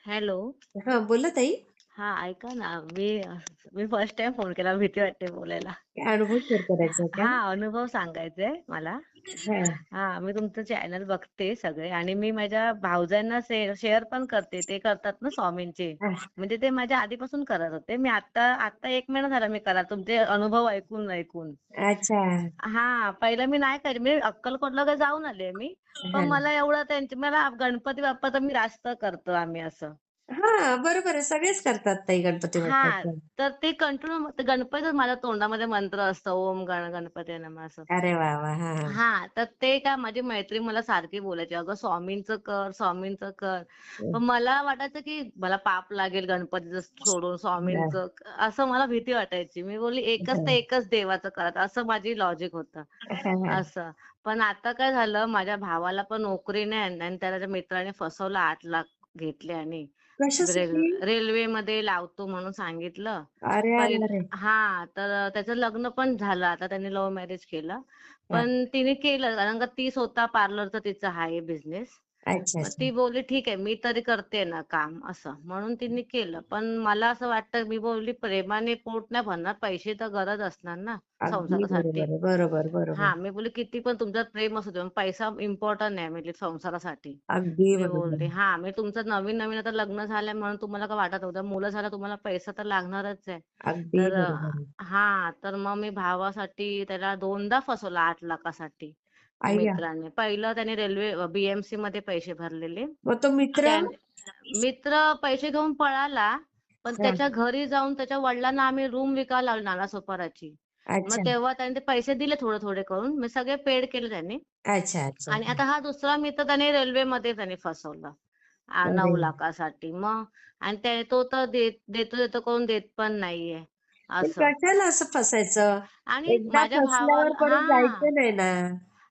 Hello. हा, बोला ताई. हा, ऐका ना. मी फर्स्ट टाइम फोन केला. भीती वाटते बोलायला. काय अनुभव शेअर करायचा का? हा, अनुभव सांगायचा आहे मला. हा. मी तुमचं चॅनल बघते सगळे आणि मी माझ्या भावजांना शेअर पण करते. ते करतात ना स्वामींचे. हा. म्हणजे ते माझ्या आधीपासून करत होते. मी आता आता 1 महिना झाला मी करा तुमचे अनुभव ऐकून ऐकून. अच्छा. पहिलं मी नाही करी. मी अक्कलकोटला वगैरे जाऊन आले मी. पण हा. मला एवढं मला गणपती बाप्पाचं मी जास्त करतो आम्ही असं. हा, बरोबर आहे. सगळेच करतात ताई गणपती हां. बाप्पाचं. तर ते कंटिन्यू गणपतीच माझ्या तोंडामध्ये मंत्र असतं. ओम गणपती नमः असं. अरे वा वा. हा. तर ते काय माझी मैत्रीण मला सारखी बोलायची, "अगं स्वामींचं कर, स्वामींचं कर." पण मला वाटायचं की मला पाप लागेल गणपतीचं सोडून स्वामींचं असं मला भीती वाटायची. मी बोलली एकच ते एकच देवाचं करा असं माझी लॉजिक होतं. असं. पण आता काय झालं माझ्या भावाला पण नोकरी नाही आणि त्याच्या मित्राने फसवलं 8 लाख घेतले आणि कशासाठी? रेल्वेमध्ये लावतो म्हणून सांगितलं. अरे अरे अरे. तर त्याचं लग्न पण झालं. आता त्यांनी लव्ह मॅरेज केलं. हा. पण तिने केलं कारण का ती स्वतः पार्लरचा तिचा आहे बिझनेस. अच्छा मग अच्छा. ती बोलली ठीक आहे मी तरी करते ना काम असं म्हणून तिने केलं. पण मला असं वाटतं मी बोलली प्रेमाने पोट नाही भरणार पैसे तर गरज असणार ना अगदी संसारासाठी. बरोबर आहे. बरोबर बरोबर. मी बोलली किती पण तुमच्यात प्रेम असू दे पण पैसा इम्पॉर्टंट नाही म्हणजे संसारासाठी. अगदी मी बरोबर. बोलते मी तुमचं नवीन नवीन आता लग्न झालंय म्हणून तुम्हाला काय वाटत होतं मुलं झालं तुम्हाला पैसा तर लागणारच आहे. अगदी तर बरोबर आहे. तर मग मी भावासाठी त्याला 2दा फसवलं 8 लाखासाठी. अय्या. मित्राने. पहिलं त्याने रेल्वे बीएमसी मध्ये पैसे भरलेले. मग तो मित्र? त्या मित्र पैसे घेऊन पळाला. पण हा. त्याच्या घरी जाऊन त्याच्या वडिलांना आम्ही रूम विकायला लावली नालासोपाराची. मग अच्छा तेव्हा त्याने ते पैसे दिले थोडे थोडे करून. मी सगळे पेड केले त्याने. अच्छा अच्छा. आणि आता हा दुसरा मित्र त्याने रेल्वेमध्ये त्याने फसवलं. अरे. 9 लाखासाठी. मग आणि तो तर देतो देतो करून देत पण नाहीये. पण असं. कशाला असं फसायचं? आणि एकदा माझ्या फसल्यावर भावाला परत जायचं नाही ना.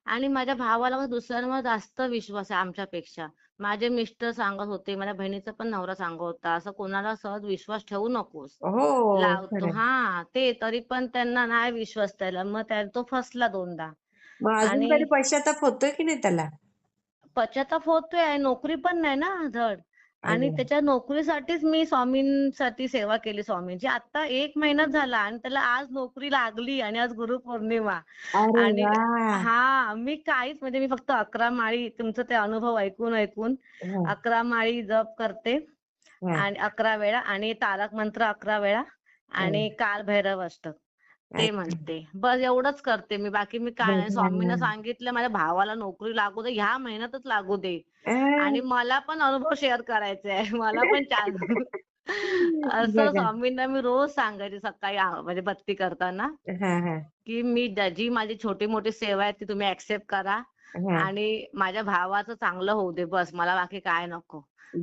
आणि माझ्या भावाला मग दुसऱ्यांवर जास्त विश्वास आहे आमच्यापेक्षा. माझे मिस्टर सांगत होते, माझ्या बहिणीचा पण नवरा सांगत होता, असं कोणाला सहज विश्वास ठेवू नकोस. हो, लावतो खरंय. ते तरी पण त्यांना नाही विश्वास त्याला. मग तो फसला 2दा. मग अजून आणि तरी पश्चाताप होतोय की नाही त्याला? पश्चाताप होतोय आणि नोकरी पण नाही ना धड. आणि अय्या. त्याच्या नोकरीसाठीच मी स्वामींसाठी सेवा केली स्वामींची. आता 1 महिना झाला आणि त्याला आज नोकरी लागली आणि आज गुरुपौर्णिमा. अरे आणि वाह! मी काहीच म्हणजे मी फक्त 11 माळी तुमचं ते अनुभव ऐकून ऐकून हां, 11 माळी जप करते हां, आणि 11 वेळा आणि तारक मंत्र 11 वेळा हां. आणि कालभैरव अष्टक ते अच्छा. म्हणते. बस एवढंच करते मी. बाकी मी काय नाही. बघा ना. स्वामींना सांगितलं माझ्या भावाला नोकरी लागू दे. ह्या महिन्यातच लागू दे. आणि आ. मला पण अनुभव शेअर करायचे आहे. मला पण असं बघा. स्वामींना मी रोज सांगायचे सकाळी म्हणजे बत्ती करताना. हां, हां, की जी माझी छोटी-मोठी सेवा आहे ती तुम्ही एक्सेप्ट करा हां. आणि माझ्या भावाचं चांगलं होऊ दे बस मला बाकी काय नको.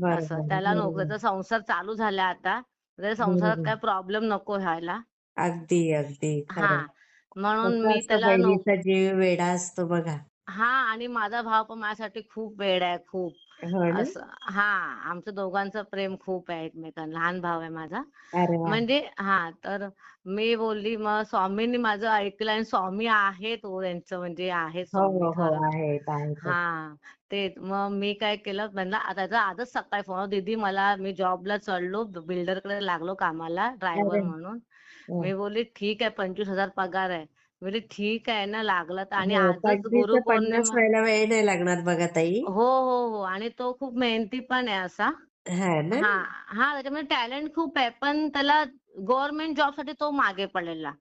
असं. बरोबर, त्याला बरोबर, नोकरीचा संसार चालू झाला आता. त्या संसारात बरोबर. काही प्रॉब्लेम नको व्हायला. अगदी, अगदी खरंय. म्हणून कसं मी असतं त्याला बहिणीचा जीव वेडा असतो बघा. आणि माझा भाव पण माझ्यासाठी खूप वेडा आहे खूप. हो ना? असं आमचं दोघांचं प्रेम खूप आहे एकमेकांना. लहान भाव आहे माझा. अरे वाह! म्हणजे तर मी बोलली मग स्वामींनी माझं ऐकलं आणि स्वामी आहेत त्यांचं म्हणजे आहेत हो, स्वामी हो, हो. खरं. आहेत, आहेतच. तेच. मग मी काय केलं म्हणलं त्याचा आजच सकाळी फोन दीदी मला मी जॉबला चढलो बिल्डरकडे लागलो कामाला ड्रायव्हर अरे. म्हणून. हं. मी बोलली ठीक आहे 25,000 पगार आहे. मी बोलली ठीक आहे ना लागला तर आणि हो, आजच 25च्या 50 गुरुपौर्णिमा व्हायला वेळ नाही लागणार बघा ताई. हो. आणि तो खूप मेहनती पण आहे असा. हां ना? त्याच्यामध्ये टॅलेंट खूप आहे. पण त्याला गव्हर्नमेंट जॉबसाठी तो मागे पडलेला.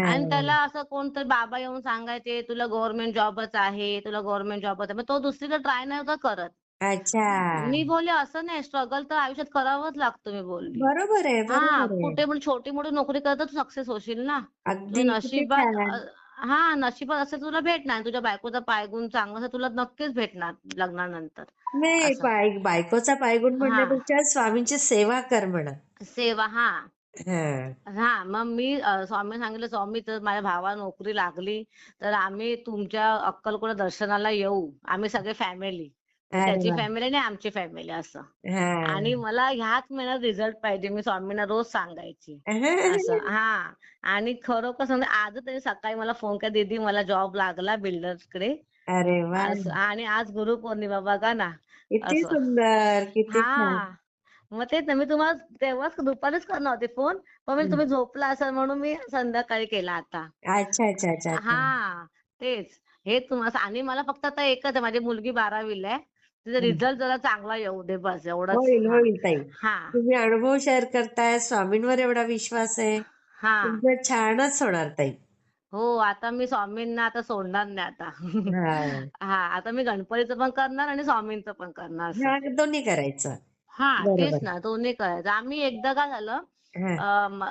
आणि हां. त्याला असं कोणतरी बाबा येऊन सांगायचे, "तुला गव्हर्नमेंट जॉबच आहे, तुला गव्हर्नमेंट जॉबच आहे." मग तो दुसरीकडे ट्राय नव्हता करत. अच्छा. मी बोलले, "असं नाही स्ट्रगल तर आयुष्यात करावंच लागतं." मी बोलली. बरोबर आहे, बरोबर आहे. कुठे पण छोटी-मोठी नोकरी करत तू सक्सेस होशील ना. तुझ्या अगदी किती नशिबात छान. नशिबात असेल तुला भेटणार. तुझ्या बायकोचा पायगुण चांगला असेल तुला नक्कीच भेटणार लग्नानंतर. नाही, असं. बायकोचा पायगुण हां. म्हणण्यापेक्षा स्वामींची सेवा कर म्हणा. सेवा हां. मग मी स्वामींना सांगितलं, "स्वामी जर माझ्या भावाला नोकरी लागली, तर आम्ही तुमच्या अक्कलकोट दर्शनाला येऊ. आम्ही सगळे फॅमिली. अरे त्याची वाह! फॅमिली आणि आमची फॅमिली असं. आणि हां. मला ह्याच महिन्यात रिझल्ट पाहिजे." मी स्वामींना रोज सांगायची. असं आणि खरोखर सांगते आजच त्यांनी सकाळी मला फोन केला, "दीदी मला जॉब लागला बिल्डर्सकडे." अरे वाह! असं आणि आज गुरुपौर्णिमा बघा ना. किती असं. सुंदर, किती छान. हां. मग तेच ना, मी तुम्हाला तेव्हाच दुपारीच करणार होते फोन, पण मी हं. तुम्ही झोपला असाल म्हणून मी संध्याकाळी केला आता. अच्छा, अच्छा, अच्छा, अच्छा. हां, तेच. हे तुम्हाला आणि मला फक्त आता एकच आहे, माझी मुलगी 12वीला आहे. तिचा हं. रिझल्ट जरा चांगला येऊ दे बस एवढंच. होईल, हां. होईल ताई. हां. तुम्ही अनुभव शेअर करताय, स्वामींवर एवढा विश्वास आहे. हां. तुमचं छानच होणार ताई. हो, आता मी स्वामींना आता सोडणार नाही आता. हां. हां, आता मी गणपतीचं पण करणार आणि स्वामींचं पण करणार असं. हां, दोन्ही करायचं. हां, तेच बरोबर. ना दोन्ही करायचं. आम्ही एकदा काय झालं हां.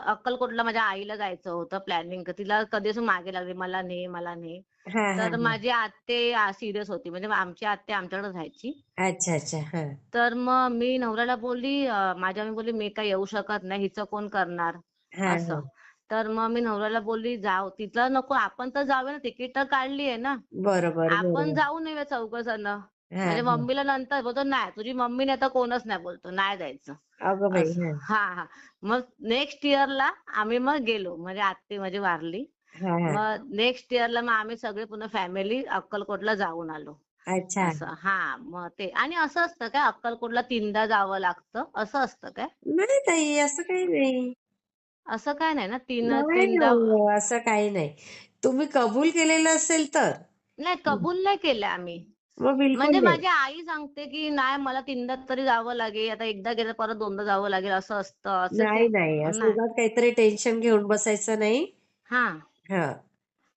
अक्कलकोटला माझ्या आईला जायचं होतं प्लॅनिंग. तिला कधीपासून मागे लागली, "मला ने, मला ने." हां, हां, तर हां. माझी आत्ते सीरियस होती. म्हणजे आमची आत्या आमच्याकडे राहायची. अच्छा, अच्छा. हां. तर मग मी नवऱ्याला बोलली माझ्या मी बोलली, "मी काही येऊ शकत नाही. हिचं कोण करणार?" हां, असं. हां. तर मग मी नवऱ्याला बोलली, "जाऊ तिथलं नको. आपण तर जाऊया ना. तिकीट तर काढली आहे ना. बरोबर, आपण बरोबर. जाऊन येऊया चौघजण." हां, माझ्या हां. मम्मीला नंतर बोलतो, "नाही, तुझी मम्मी नाही तर कोणच नाही." बोलतो, "नाही जायचं." अगं बाई! असं. हां. हां, हां. मग नेक्स्ट इयरला आम्ही मग गेलो. म्हणजे आत्या माझी वारली. हां, हां. मग नेक्स्ट इयरला मग आम्ही सगळे पुन्हा फॅमिली अक्कलकोटला जाऊन आलो. अच्छा. असं. हां, मग ते आणि असं असतं काय अक्कलकोटला 3दा जावं लागतं, असं असतं काय? नाही ताई, असं काही नाही. असं काय नाही ना नाही 3दा हो, असं काही नाही. तुम्ही कबूल केलेलं असेल तर. नाही हं. कबूल नाही केलं आम्ही. मग बिलकुल म्हणजे नाही. माझी आई सांगते, की नाही मला 3दा तरी जावं लागेल. आता एकदा गेलं परत 2दा जावं लागेल असं असतं. असं नाही, ते नाही. असं नाही. उगाच काहीतरी टेन्शन घेऊन बसायचं नाही. हां. हां.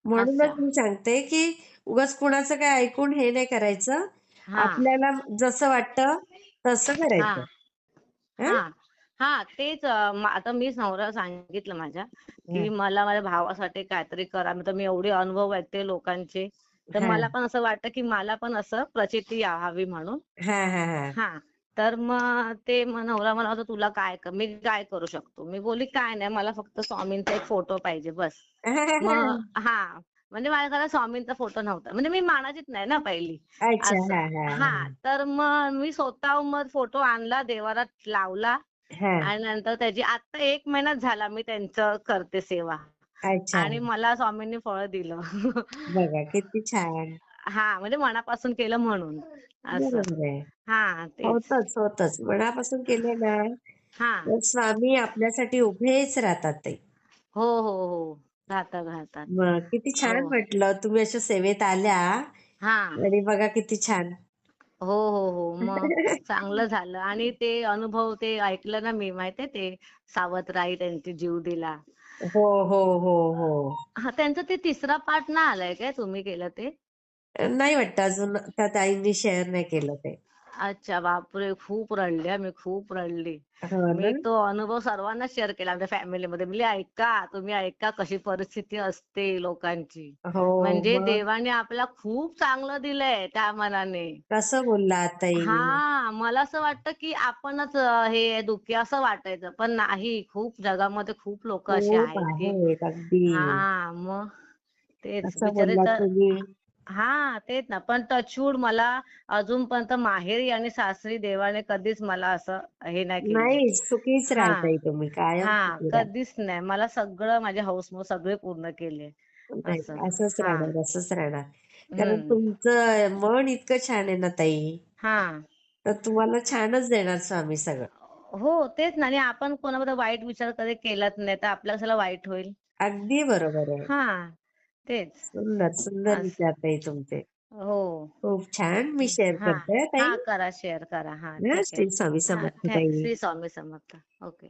म्हणूनच अच्छा. मी सांगते, की उगाच कुणाचं काय ऐकून हे नाही करायचं. हां. आपल्याला जसं वाटतं तसं करायचं. हां. हां? हां. हां, तेच आता मीच नवऱ्याला सांगितलं माझ्या, हां. की मला माझ्या भावासाठी काहीतरी करा. तर मी एवढे अनुभव ऐकते लोकांचे. तर मला हां. पण असं वाटतं, की मला पण असं प्रचिती यावी म्हणून. हां, हां, हां. हां. तर मग ते मग नवरा म्हणाला होता, "तुला मी काय करू शकतो?" मी बोलली, "काय नाही, मला फक्त स्वामींचा एक फोटो पाहिजे बस." मग हां. म्हणजे माझ्या घरात स्वामींचा फोटो नव्हता. म्हणजे मी मानाचीच नाही ना पहिली. अच्छा. असं. हां, हां, हां. हां. तर मग मी स्वतःहून मग फोटो आणला, देवारात लावला हां. आणि नंतर त्याची आता 1 महिनाच झाला मी त्यांचं करते सेवा अच्छा. आणि मला स्वामींनी फळ दिलं. बघा किती छान. हां, म्हणजे मनापासून केलं म्हणून असं. बरोबर आहे. हां, तेच. होतंच, होतंच. मनापासून केलं ना, हां. तर स्वामी आपल्यासाठी उभेच राहतात ते. हो, हो, हो. राहतात, राहतात. मग किती छान हो. म्हटलं तुम्ही अशा सेवेत आल्या हां. आणि बघा किती छान. हो, हो, हो. मग चांगलं झालं आणि ते अनुभव ते ऐकलं ना मी माहितीये ते सावत्रई त्यांनी जीव दिला. हो, हो, हो, हो. हां, त्यांचा ते 3रा पार्ट नाही आलाय काय तुम्ही केलं ते? नाही वाटतं अजून त्या ताईंनी शेअर नाही केलं ते. अच्छा बापरे! खूप रडले हां मी, खूप रडली. हो मी ना? तो अनुभव सर्वांना शेअर केला आमच्या फॅमिलीमध्ये. म्हणले ऐका, तुम्ही ऐका कशी परिस्थिती असते लोकांची. हो, म्हणजे मग देवाने आपल्याला खूप चांगलं दिलंय त्या मानाने. कसं बोललात ताई? हां, मला असं वाटतं, की आपणच हे दुःखी असं वाटायचं. पण नाही, खूप जगामध्ये खूप लोकं असे खूप आहेत, की आहेत अगदी. हां, मग तेच कसं बिचारे बोललात तर तुम्ही? हां, तेच ना. पण टचवूड मला अजूनपर्यंत माहेरी आणि सासरी देवाने कधीच मला असं हे नाही केलंय. नाही, सुखीच राहा हां, ताई तुम्ही. कायम हां, सुखी राहा. कधीच नाही. मला सगळं माझे हौस-मौस सगळे पूर्ण केले. नाही, असं. असंच हां. राहणार, असंच राहणार. कारण हं. तुमचं मन इतकं छान आहे ना ताई, हां. तर तुम्हाला छानच देणार स्वामी सगळं. हो, तेच ना आणि आपण कोणाबद्दल वाईट विचार कधी केलाच नाही, तर आपल्याला कशाला वाईट होईल? अगदी बरोबर आहे. हां, तेच. सुंदर, सुंदर असं. विचार ताई तुमचे. हो. खूप छान. मी शेअर हां. करते ताई. हां, करा, शेअर करा. हां, हां, ठीक आहे. श्री स्वामी हां, समर्थ ताई. श्री स्वामी समर्थ. ओके.